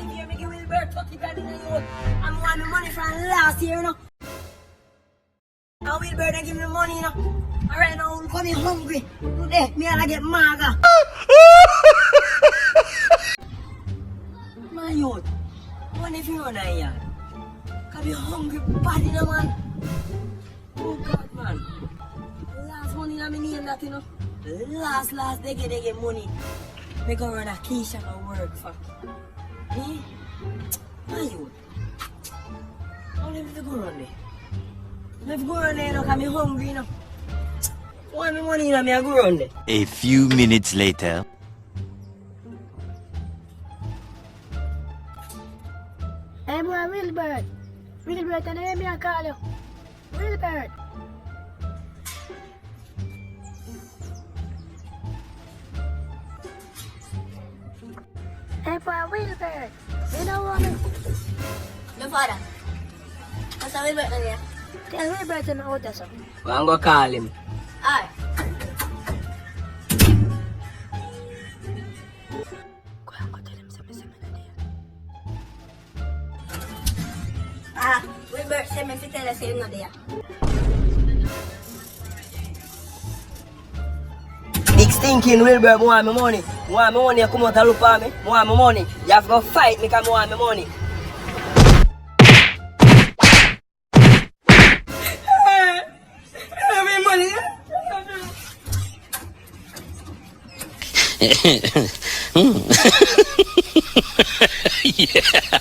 5 years, I give Wilbur 30 grand in a year. I'm want the money from last year, you know. Now Wilbur they give me money, you know. Alright now I'm coming hungry. Today, me and I get maga. My youth, what if you run a yard? Can be hungry bad, you know, man. Oh God, man. Last money in my name that, you know. Last they get money. We go run a Keisha and work for. Me? My youth. How live to go run there? If go run there, you know, because I'm hungry, you know. Want me money, you know, I go run there. A few minutes later. Hey boy, Wilbert. Wilbert, and let me call you. Wilbert. Hey boy, Wilbert. You know what? No father. What's up, Wilbert there? Tell Wilbert to know that song. Well, I'm going to call him. Aye. Go and go tell him something there. Ah, Wilbert said me to tell us him not there. Big stinking Wilbur, I want my money. I want my money, come out and look for me. I want my money. You have to go fight me because I want my money. Yeah.